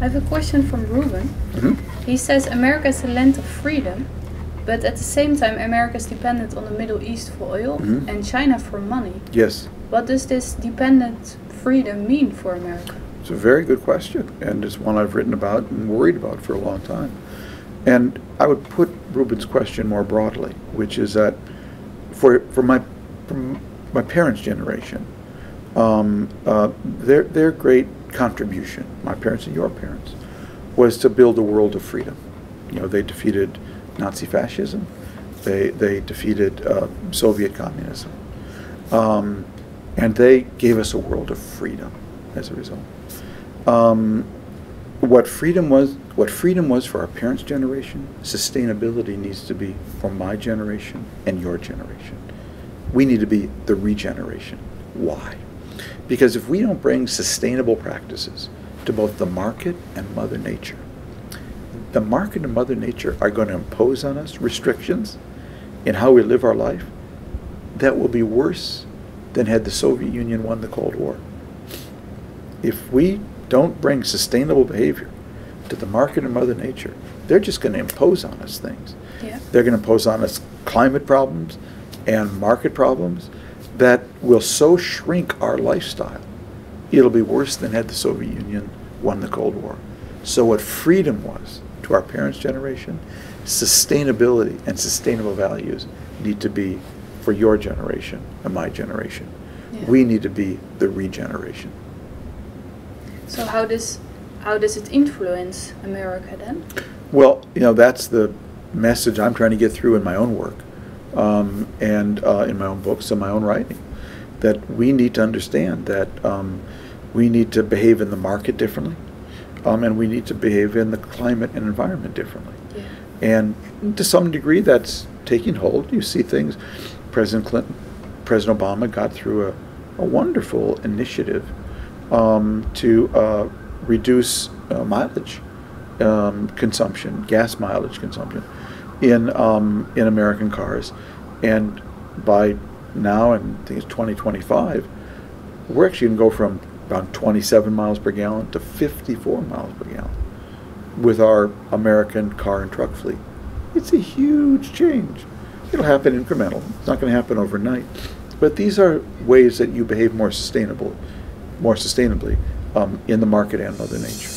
I have a question from Ruben. He says America is a land of freedom, but at the same time America is dependent on the Middle East for oil and China for money. Yes. What does this dependent freedom mean for America? It's a very good question, and it's one I've written about and worried about for a long time. And I would put Ruben's question more broadly, which is that for my parents' generation, their great contribution, my parents and your parents, was to build a world of freedom. You know, they defeated Nazi fascism, they defeated Soviet communism, and they gave us a world of freedom as a result. What freedom was for our parents' generation, sustainability needs to be for my generation and your generation. We need to be the regeneration. Why? Because if we don't bring sustainable practices to both the market and Mother Nature, the market and Mother Nature are going to impose on us restrictions in how we live our life that will be worse than had the Soviet Union won the Cold War. If we don't bring sustainable behavior to the market and Mother Nature, they're just going to impose on us things. Yeah. They're going to impose on us climate problems and market problems that will so shrink our lifestyle, it'll be worse than had the Soviet Union won the Cold War. So what freedom was to our parents' generation, sustainability and sustainable values need to be for your generation and my generation. Yeah. We need to be the regeneration. So how does it influence America then? Well, you know, that's the message I'm trying to get through in my own work, and in my own books and my own writing, that we need to understand that we need to behave in the market differently, and we need to behave in the climate and environment differently. Yeah. And to some degree that's taking hold. You see things, President Clinton, President Obama got through a wonderful initiative to reduce mileage consumption, gas mileage consumption in American cars, and by now, and I think it's 2025, we're actually going to go from around 27 miles per gallon to 54 miles per gallon with our American car and truck fleet. It's a huge change. It'll happen incremental. It's not going to happen overnight, but these are ways that you behave more sustainably in the market and Mother Nature.